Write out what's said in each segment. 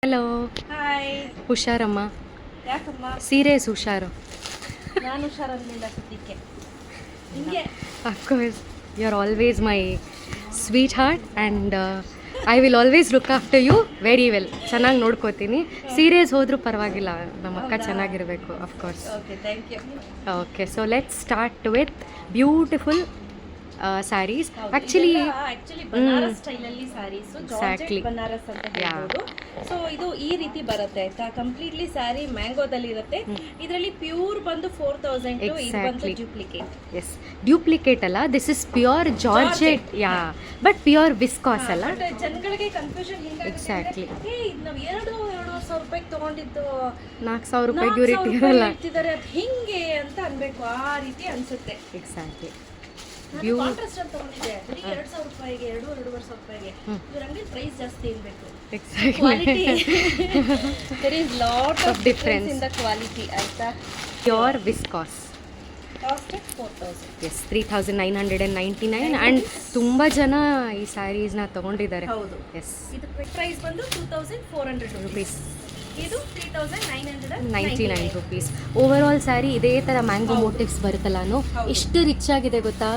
Hello. Hi. ಹುಷಾರಮ್ಮ. ಯಾಕಮ್ಮ? Serious ಹುಷಾರು. ನಾನು ಹುಷಾರಲ್ಲಿಲ್ಲ ಸದ್ಯಕ್ಕೆ. ಹಿಂಗೆ of course you are always my sweetheart and I will always look after you very well. ಚೆನ್ನಾಗಿ ನೋಡ್ಕೋತೀನಿ. ಸೀರಿಯಸ್ ಹೋದರೂ ಪರವಾಗಿಲ್ಲ, ನಮ್ಮ ಅಕ್ಕ ಚೆನ್ನಾಗಿರಬೇಕು of course. Okay, thank you. Okay, so let's start with beautiful saris. Actually Banaras ಸ್ಟೈಲಲ್ಲಿ ಸ್ಯಾರೀಸ್, Exactly. ಬನಾರಸ್ ಅಂತ ಹೇಳ್ಬೋದು. ಸೊ ಇದು ಈ ರೀತಿ ಬರುತ್ತೆ ಆಯ್ತಾ, ಕಂಪ್ಲೀಟ್ಲಿ ಸ್ಯಾರಿ ಮ್ಯಾಂಗೋದಲ್ಲಿ ಇರುತ್ತೆ. ಇದರಲ್ಲಿ ಪ್ಯೂರ್ ಬಂದು 4000, ಇದು ಬಂದು ಡ್ಯೂಪ್ಲಿಕೇಟ್. ಎಸ್, ಡ್ಯೂಪ್ಲಿಕೇಟ್ ಅಲ್ಲ, this is pure georgette. Yeah, but pure viscose ಅಲ್ಲ. ಜನಗಳಿಗೆ ಕನ್ಫ್ಯೂಷನ್ ಎಕ್ಸಾಕ್ಟ್ಲಿ. ಇದು ನಾವು 2,000 ರೂಪಾಯಿಗೆ ತಗೊಂಡಿದ್ದು 4,000 ರೂಪಾಯಿಗೆ ಇಟ್ಟಿರಲ್ಲ, ಇಟ್ಟಿದ್ದಾರೆ ಅದು ಹಿಂಗೆ ಅಂತ ಅನ್ಬೇಕು, ಆ ರೀತಿ ಅನ್ಸುತ್ತೆ. ಎಕ್ಸಾಕ್ಟ್ಲಿ. ಕಾಂಟ್ರಾಸ್ಟ್ ಅಂತ ತಗೊಂಡಿದ್ದೆ 2,000 ರೂಪಾಯಿಗೆ, 2,500 ರೂಪಾಯಿಗೆ. ಇವ್ರ ಅಂಗಡಿ ಪ್ರೈಸ್ ಜಾಸ್ತಿ ಇರಬೇಕು. Quality there is lot of difference in the quality ಆಯ್ತಾ. Pure viscose cost 4,000. Yes, 3,999 and ತುಂಬ ಜನ ಈ ಸ್ಯಾರೀಸ್ನ ತೊಗೊಂಡಿದ್ದಾರೆ. ಹೌದು. ಎಸ್, ಇದು ಪ್ರೈಸ್ ಬಂದು 2,400 ರುಪೀಸ್, ಇದು 3,999 ರುಪೀಸ್. ಓವರ್ ಆಲ್ ಸ್ಯಾರಿ ಇದೇ ಥರ ಮ್ಯಾಂಗೋ ಮೋಟಿವ್ಸ್ ಬರುತ್ತಲ್ಲಾನು, ಎಷ್ಟು ರಿಚ್ ಆಗಿದೆ ಗೊತ್ತಾ,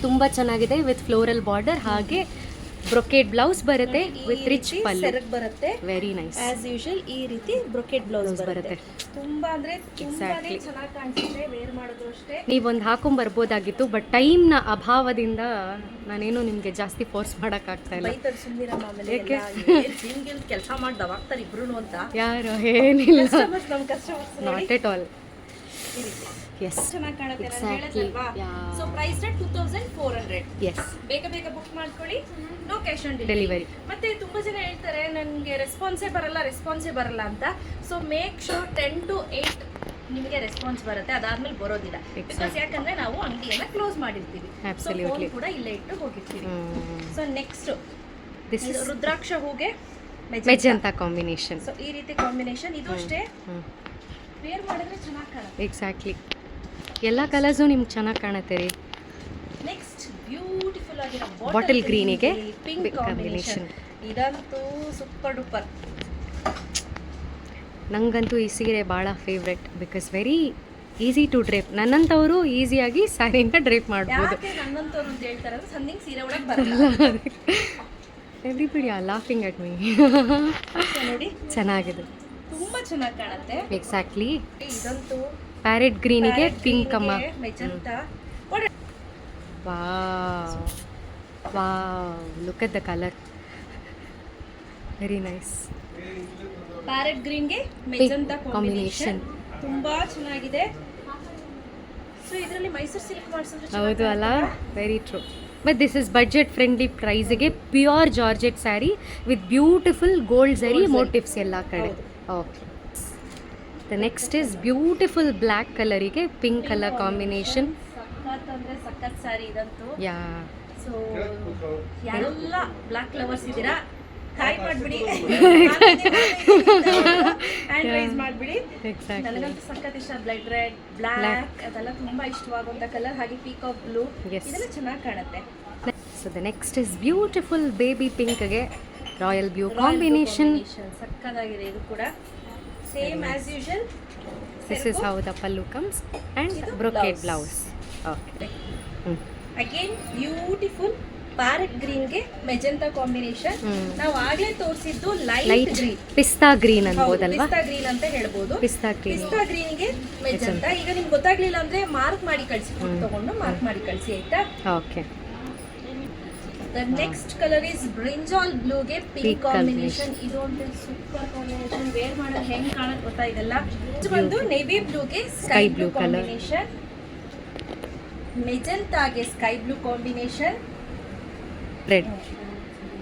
ತುಂಬ ಚೆನ್ನಾಗಿದೆ. ವಿತ್ ಫ್ಲೋರಲ್ ಬಾರ್ಡರ್, ಹಾಗೆ ಬ್ರೊಕೇಡ್ ಬ್ಲೌಸ್ ಬರುತ್ತೆ ವಿತ್ ರಿಚ್ ಪಲ್ಲು ಬರುತ್ತೆ. Very nice. ಆಸ್ ಯೂಶುವಲ್ ಈ ರೀತಿ ಬ್ರೊಕೆಟ್ ಬ್ಲೌಸ್ ಬರುತ್ತೆ. ತುಂಬಾ ಅಂದ್ರೆ ತುಂಬಾನೇ ಚೆನ್ನಾಗಿ ಕಾಣಿಸುತ್ತೆ, ವೇರ್ ಮಾಡಿದ್ರು ಅಷ್ಟೇ. ನೀವೊಂದು ಹಾಕೊಂಬರ್ಬೋದಾಗಿತ್ತು, ಬಟ್ ಟೈಮ್ನ ಅಭಾವದಿಂದ ನಾನೇನು ನಿಮಗೆ ಜಾಸ್ತಿ ಫೋರ್ಸ್ ಮಾಡೋಕ್ಕಾಗ್ತಾ ಇಲ್ಲ. ಕೆಲಸ ಮಾಡ್ದವಾಗ್ತಾರೆ ಇಬ್ರು ಅಂತ. ಯಾರು ಏನಿಲ್ಲ, ನಮ್ಮ customers not at all. Yes, ಚೆನ್ನಾಗಿ ಕಾಣುತ್ತೆ. ನಾನು ಹೇಳಿದ್ನಲ್ವಾ, ಸೊ ಪ್ರೈಸ್ 2,400. ಎಸ್, ಬೇಗ ಬೇಗ ಬುಕ್ ಮಾಡ್ಕೊಳ್ಳಿ. No cash on delivery. ಮತ್ತೆ ತುಂಬಾ ಜನ ಹೇಳ್ತಾರೆ ನನಗೆ ರೆಸ್ಪಾನ್ಸೇ ಬರಲ್ಲ ಅಂತ. ಸೊ ಮೇಕ್ ಶೋರ್ 10 to 8 ನಿಮಗೆ ರೆಸ್ಪಾನ್ಸ್ ಬರುತ್ತೆ, ಅದಾದ್ಮೇಲೆ ಬರೋದಿಲ್ಲ. ಬಿಕಾಸ್ ಯಾಕಂದ್ರೆ ನಾವು ಅಂಗಡಿಯನ್ನ ಕ್ಲೋಸ್ ಮಾಡಿರ್ತೀವಿ, ಸೊ ಫೋನ್ ಕೂಡ ಇಲ್ಲೇ ಇಟ್ಟು ಹೋಗಿರ್ತೀವಿ. ಸೊ ನೆಕ್ಸ್ಟ್ ದಿಸ್ ಇಸ್ ರುದ್ರಾಕ್ಷ ಹೂಗೆ ಮೆಜೆಂಟಾ ಕಾಂಬಿನೇಷನ್. ಸೊ ಈ ರೀತಿ ಕಾಂಬಿನೇಷನ್, ಇದು ಅಷ್ಟೇ ವೇರ್ ಮಾಡಿದ್ರೆ ಚೆನ್ನಾಗಿ ಕಾಣುತ್ತೆ. ಎಕ್ಸಾಕ್ಟ್ಲಿ, ಎಲ್ಲ ಕಲರ್ಸು ನಿಮ್ಗೆ ಚೆನ್ನಾಗಿ ಕಾಣುತ್ತೆ ರೀ. ನೆಕ್ಸ್ಟ್ ಬ್ಯೂಟಿಫುಲ್ ಆಗಿರೋ ಬಾಟಲ್ ಗ್ರೀನಿಗೆ ಪಿಂಕ್ ಕಾಂಬಿನೇಷನ್, ಇದಂತೂ ಸೂಪರ್ ಡೂಪರ್. ನಂಗಂತೂ ಈ ಸೀರೆ ಭಾಳ favourite, because very easy to drape. ನನ್ನಂಥವರು ಈಸಿಯಾಗಿ ಸ್ಯಾರಿನ ಡ್ರೇಪ್ ಮಾಡ್ಬೋದು. ನನ್ನಂತವ್ರು ಅಂತ ಹೇಳ್ತಾರೆ ಅಂದ್ರೆ ಸಂದಿಂಗ್ ಸೀರೆ ಒಳಗೆ ಬರಲ್ಲ. Everybody are laughing at me. ನೋಡಿ ಚೆನ್ನಾಗಿದೆ, ತುಂಬಾ ಚೆನ್ನಾಗಿ ಕಾಣುತ್ತೆ. ಎಕ್ಸಾಕ್ಟ್ಲಿ. ಇದಂತೂ ಪ್ಯಾರೆಟ್ ಗ್ರೀನಿಗೆ ಪಿಂಕ್ ಅಮ್ಮ. Magenta. Wow wow, look at the colour, very nice. Parrot ಗ್ರೀನ್ಗೆ ಮೆಜೆಂಟಾ ಕಾಂಬಿನೇಷನ್ ತುಂಬಾ ಚೆನ್ನಾಗಿದೆ. ಸೊ ಇದರಲ್ಲಿ ಮೈಸೂರು ಸಿಲ್ಕ್ ಮಾಡಿಸಿದ್ರೆ ಹೌದು ಅಲ್ಲ, very true. But this is budget friendly ಪ್ರೈಸ್ಗೆ pure georgette sari with beautiful gold zari motifs ಎಲ್ಲ ಕಡೆ. Okay, the next is beautiful black ಕಲರಿಗೆ ಪಿಂಕ್ ಕಲರ್ ಕಾಂಬಿನೇಷನ್. ಸಖತ್ ಅಂದ್ರೆ ಸಖತ್ ಸ್ಯಾರಿ ಇದಂತೂ. ಯಾ, ಸೊ ಯಾರೆಲ್ಲ ಬ್ಲ್ಯಾಕ್ ಲವರ್ಸ್ ಇದ್ದೀರಾ, ಹಾಯ್ ಮಾಡ್ಬಿಡಿ, ಹ್ಯಾಂಡ್ ರೈಸ್ ಮಾಡ್ಬಿಡಿ. ನನಗಂತೂ ಸಖತ್ ಇಷ್ಟ. ಬ್ಲಡ್ ರೆಡ್, ಬ್ಲ್ಯಾಕ್ ಅದೆಲ್ಲ ತುಂಬಾ ಇಷ್ಟವಾಗುವಂತ ಕಲರ್. ಹಾಗೆ ಪೀಕಾಕ್ ಬ್ಲೂ, ಇದೆಲ್ಲ ಚೆನ್ನಾಗಿ ಕಾಣುತ್ತೆ. So the next is beautiful baby ಪಿಂಕ್ಗೆ ರಾಯಲ್ ಬ್ಲೂ ಕಾಂಬಿನೇಷನ್. ಸಕ್ಕತ್ತಾಗಿದೆ ಇದು ಕೂಡ. Same as usual, this is how the pallu comes and brocade blouse. Okay, again beautiful parrot ಗ್ರೀನ್ಗೆ ಮೆಜೆಂಟಾ ಕಾಂಬಿನೇಷನ್. ನಾವು ಆಗ್ಲೇ ತೋರಿಸಿದ್ದು ಲೈಟ್ ಗ್ರೀನ್, ಪಿಸ್ತಾ ಗ್ರೀನ್ ಅನ್ಬೋದಲ್ವಾ, ಪಿಸ್ತಾ ಗ್ರೀನ್ ಅಂತ ಹೇಳ್ಬೋದು. ಪಿಸ್ತಾ ಗ್ರೀನ್ಗೆ ಮೆಜೆಂಟಾ. ಈಗ ನಿಮ್ಗೆ ಗೊತ್ತಾಗ್ಲಿಲ್ಲ ಅಂದ್ರೆ ಮಾರ್ಕ್ ಮಾಡಿ ಕಳಿಸಿ, ತಗೊಂಡು ಮಾರ್ಕ್ ಮಾಡಿ ಕಳಿಸಿ ಆಯ್ತಾ. Okay, the next colour is brinjal ಬ್ಲೂಗೆ ಪಿಂಕ್ ಕಾಂಬಿನೇಷನ್. ಇದು ಒಂದು ಸೂಪರ್ ಕಾಂಬಿನೇಷನ್, ವೇರ್ ಮಾಡೋದು ಹೆಂಗ್ ಕಾಣುತ್ತೆ ಗೊತ್ತಾ ಇದೆಲ್ಲ. ಇದು ಬಂದು ನೇವಿ ಬ್ಲೂಗೆ ಸ್ಕೈ ಬ್ಲೂ ಕಾಂಬಿನೇಷನ್, ಮೆಜೆಂಟಾಗೆ sky blue combination, red.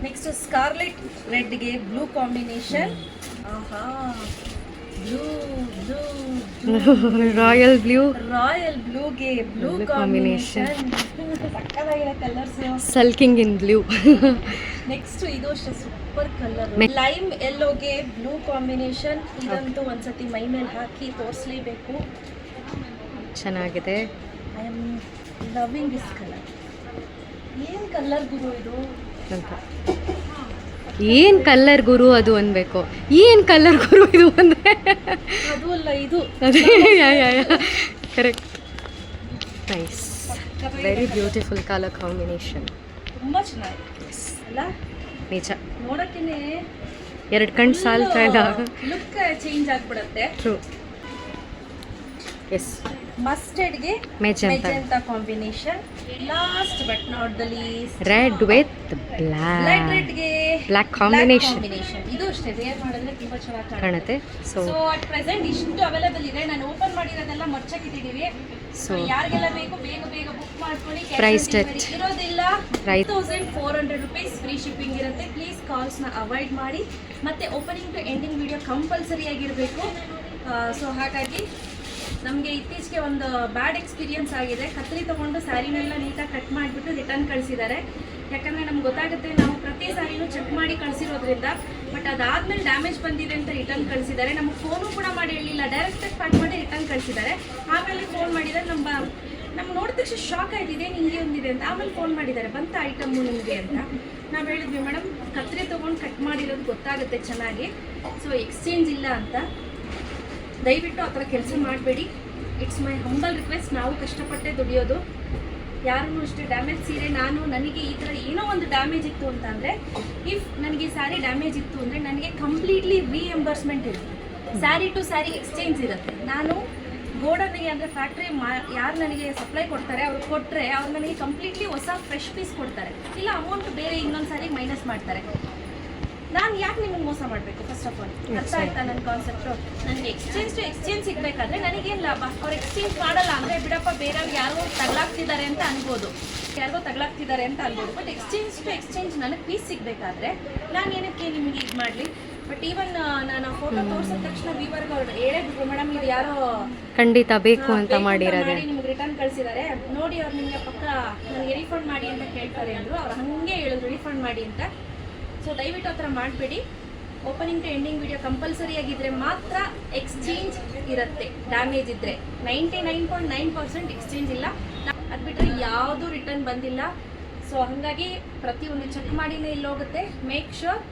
Next scarlet ರೆಡ್ಗೆ ಬ್ಲೂ ಕಾಂಬಿನೇಷನ್. ಆಹಾ, ಬ್ಲೂ ರಾಯಲ್ ಬ್ಲೂಗೆ ಬ್ಲೂ ಕಾಂಬಿನೇಷನ್. ಸಕ್ಕತ್ತಾಗಿರೋ colours, sulking in blue. Next ಇದು ಅಷ್ಟೇ ಸೂಪರ್ ಕಲರ್, ಲೈಮ್ ಯೆಲ್ಲೋಗೆ ಬ್ಲೂ ಕಾಂಬಿನೇಷನ್. ಇದಂತೂ ಒಂದ್ಸತಿ ಮೈ ಮೇಲೆ ಹಾಕಿ ತೋರಿಸ್ಲೇಬೇಕು, ಚೆನ್ನಾಗಿದೆ. I am loving this colour. ಏನು ಕಲರ್ ಗುರು ಇದು, ಅಂತ ಏನು ಕಲರ್ ಗುರು ಅದು ಅನ್ಬೇಕು, ಏನು ಕಲರ್ ಗುರು ಇದು ಅಂದರೆ ಅದು ಅಲ್ಲ ಇದು ಅದೇ correct. Nice, very beautiful colour combination. ತುಂಬಾ ಚೆನ್ನಾಗಿದೆ ಅಲ್ಲ, ನಿಜ. ನೋಡಕ್ಕೇನೆ ಎರಡು ಕಣ್ಣು ಸಾಲ್ತಾ ಇಲ್ಲ. ಲುಕ್ ಚೇಂಜ್ ಆಗ್ಬಿಡುತ್ತೆ. ಟ್ರೂ. ಎಸ್, ಮಸ್ಟರ್ಡ್ಗೆ magenta magenta combination. Last but not the least, red with blood black ರೆಡ್ಗೆ ಬ್ಲ್ಯಾಕ್ ಕಾಂಬಿನೇಷನ್ ಇದು ಅಷ್ಟೇ ವೇರ್ ಮಾಡಿದ್ರೆ ತುಂಬಾ ಚೆನ್ನಾಗಿ ಕಾಣುತ್ತೆ. ಸೊ ಸೊ ಅಟ್ ಪ್ರೆಸೆಂಟ್ ಇಷ್ಟು ಅವೈಲೇಬಲ್ ಇದೆ. ನಾನು ಓಪನ್ ಮಾಡಿರೋದೆಲ್ಲ ಮರ್ಚಕ್ಕಿಟ್ಟಿದ್ದೀವಿ. ಸೊ ಯಾರಿಗೆಲ್ಲ ಬೇಕು ಬೇಗ ಬೇಗ ಬುಕ್ ಮಾಡ್ಕೊಳ್ಳಿ. Price set. ಇರೋದಿಲ್ಲ. Right. 1400 rupees ಫ್ರೀ ಶಿಪ್ಪಿಂಗ್ ಇರುತ್ತೆ. ಪ್ಲೀಸ್ ಕಾಲ್ಸ್ನ ಅವಾಯ್ಡ್ ಮಾಡಿ. ಮತ್ತೆ opening to ending video compulsory ಆಗಿರಬೇಕು. ಸೊ ಹಾಗಾಗಿ ನಮಗೆ ಇತ್ತೀಚೆಗೆ ಒಂದು ಬ್ಯಾಡ್ ಎಕ್ಸ್ಪೀರಿಯನ್ಸ್ ಆಗಿದೆ. ಕತ್ರಿ ತೊಗೊಂಡು ಸ್ಯಾರಿನೆಲ್ಲ ನೀಟಾಗಿ ಕಟ್ ಮಾಡಿಬಿಟ್ಟು ರಿಟರ್ನ್ ಕಳಿಸಿದ್ದಾರೆ. ಯಾಕಂದರೆ ನಮ್ಗೆ ಗೊತ್ತಾಗುತ್ತೆ, ನಾವು ಪ್ರತಿ ಸ್ಯಾರಿನೂ ಚೆಕ್ ಮಾಡಿ ಕಳಿಸಿರೋದ್ರಿಂದ. ಬಟ್ ಅದಾದಮೇಲೆ ಡ್ಯಾಮೇಜ್ ಬಂದಿದೆ ಅಂತ ರಿಟರ್ನ್ ಕಳಿಸಿದ್ದಾರೆ. ನಮಗೆ ಫೋನು ಕೂಡ ಮಾಡಿ ಹೇಳಿಲ್ಲ, ಡೈರೆಕ್ಟಾಗಿ ಪ್ಯಾಕ್ ಮಾಡಿ ರಿಟರ್ನ್ ಕಳಿಸಿದ್ದಾರೆ. ಆಮೇಲೆ ಫೋನ್ ಮಾಡಿದರೆ ನಮ್ಗೆ ನೋಡಿದ ತಕ್ಷಣ ಶಾಕ್ ಆಯ್ತಿದೆ, ನಿಮಗೆ ಒಂದಿದೆ ಅಂತ. ಆಮೇಲೆ ಫೋನ್ ಮಾಡಿದ್ದಾರೆ, ಬಂತ ಐಟಮ್ಮು ನಿಮಗೆ ಅಂತ. ನಾವು ಹೇಳಿದ್ವಿ ಮೇಡಮ್, ಕತ್ರಿ ತೊಗೊಂಡು ಕಟ್ ಮಾಡಿರೋದು ಗೊತ್ತಾಗುತ್ತೆ ಚೆನ್ನಾಗಿ, ಸೊ ಎಕ್ಸ್ಚೇಂಜ್ ಇಲ್ಲ ಅಂತ. ದಯವಿಟ್ಟು ಆ ಥರ ಕೆಲಸ ಮಾಡಬೇಡಿ. It's my humble request. ನಾವು ಕಷ್ಟಪಟ್ಟೆ ದುಡಿಯೋದು. ಯಾರೂ ಅಷ್ಟೇ ಡ್ಯಾಮೇಜ್ ಸೀರೆ ನನಗೆ ಈ ಥರ ಏನೋ ಒಂದು ಡ್ಯಾಮೇಜ್ ಇತ್ತು ಅಂತ ಅಂದರೆ, ಇಫ್ ನನಗೆ ಸ್ಯಾರಿ ಡ್ಯಾಮೇಜ್ ಇತ್ತು ಅಂದರೆ ನನಗೆ ಕಂಪ್ಲೀಟ್ಲಿ ರೀಎಂಬರ್ಸ್ಮೆಂಟ್ ಇರುತ್ತೆ. ಸ್ಯಾರಿ ಟು ಸ್ಯಾರಿ ಎಕ್ಸ್ಚೇಂಜ್ ಇರುತ್ತೆ. ನಾನು ಗೋಡನಿಗೆ ಅಂದರೆ ಫ್ಯಾಕ್ಟ್ರಿ ಯಾರು ನನಗೆ ಸಪ್ಲೈ ಕೊಡ್ತಾರೆ ಅವ್ರು ಕೊಟ್ಟರೆ ಅವ್ರು ನನಗೆ ಕಂಪ್ಲೀಟ್ಲಿ ಹೊಸ ಫ್ರೆಶ್ ಪೀಸ್ ಕೊಡ್ತಾರೆ. ಇಲ್ಲ ಅಮೌಂಟ್ ಬೇರೆ ಇನ್ನೊಂದು ಸ್ಯಾರಿಗೆ ಮೈನಸ್ ಮಾಡ್ತಾರೆ. ನಾನು ಯಾಕೆ ನಿಮಗೆ ಮೋಸ ಮಾಡಬೇಕು? ಫಸ್ಟ್ ಆಫ್ ಆಲ್ ಅರ್ಥ ಆಯ್ತಾ ನನ್ನ ಕಾನ್ಸೆಪ್ಟು? ನನಗೆ ಎಕ್ಸ್ಚೇಂಜ್ ಟು ಎಕ್ಸ್ಚೇಂಜ್ ಸಿಗಬೇಕಾದ್ರೆ ನನಗೇನು ಲಾಭ? ಅವ್ರು ಎಕ್ಸ್ಚೇಂಜ್ ಮಾಡಲ್ಲ ಅಂದರೆ ಬಿಡಪ್ಪ, ಬೇರೆಯವ್ರಿಗೆ ಯಾರಿಗೋ ತಗಲಾಗ್ತಿದ್ದಾರೆ ಅಂತ ಅನ್ಬೋದು, ಬಟ್ ಎಕ್ಸ್ಚೇಂಜ್ ಟು ಎಕ್ಸ್ಚೇಂಜ್ ನನಗೆ ಪೀಸ್ ಸಿಗಬೇಕಾದ್ರೆ ನಾನು ಏನಕ್ಕೆ ನಿಮಗೆ ಇದು ಮಾಡಲಿ? ಬಟ್ ಈವನ್ ನಾನು ಫೋಟೋ ತೋರಿಸಿದ ತಕ್ಷಣ ವೀವರ್ಗೆ ಅವ್ರು ಹೇಳೇ ಬಿಟ್ರು, ಮೇಡಮ್ ಇದು ಯಾರೋ ಖಂಡಿತ ಬೇಕು ಅಂತ ಮಾಡಿರೋದು. ನಿಮ್ಗೆ ರಿಟರ್ನ್ ಕಳಿಸಿದ್ದಾರೆ ನೋಡಿ, ಅವ್ರು ನಿಮಗೆ ಪಕ್ಕ ನನಗೆ ರೀಫಂಡ್ ಮಾಡಿ ಅಂತ ಕೇಳ್ತಾರೆ ಅಂದರು. ಅವ್ರು ಹಾಗೆ ಹೇಳಿದ್ರು ರೀಫಂಡ್ ಮಾಡಿ ಅಂತ. ಸೊ ದಯವಿಟ್ಟು ಆ ಥರ ಮಾಡಬೇಡಿ. Opening to ending video compulsory ಆಗಿದ್ದರೆ ಮಾತ್ರ ಎಕ್ಸ್ಚೇಂಜ್ ಇರುತ್ತೆ. ಡ್ಯಾಮೇಜ್ ಇದ್ದರೆ 99.9% ಎಕ್ಸ್ಚೇಂಜ್ ಇಲ್ಲ. ಅದು ಬಿಟ್ಟರೆ ಯಾವುದೂ ರಿಟರ್ನ್ ಬಂದಿಲ್ಲ. ಸೊ ಹಾಗಾಗಿ ಪ್ರತಿಯೊಂದು ಚೆಕ್ ಮಾಡಿನೇ ಇಲ್ಲೋಗುತ್ತೆ. ಮೇಕ್ ಶ್ಯೂರ್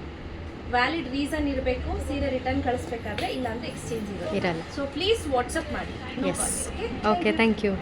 ವ್ಯಾಲಿಡ್ ರೀಸನ್ ಇರಬೇಕು ಸೀರೆ ರಿಟರ್ನ್ ಕಳಿಸ್ಬೇಕಾದ್ರೆ, ಇಲ್ಲಾಂದರೆ ಎಕ್ಸ್ಚೇಂಜ್ ಇರಲ್ಲ. ಸೊ ಪ್ಲೀಸ್ ವಾಟ್ಸಪ್ ಮಾಡಿ. Yes, okay, thank you.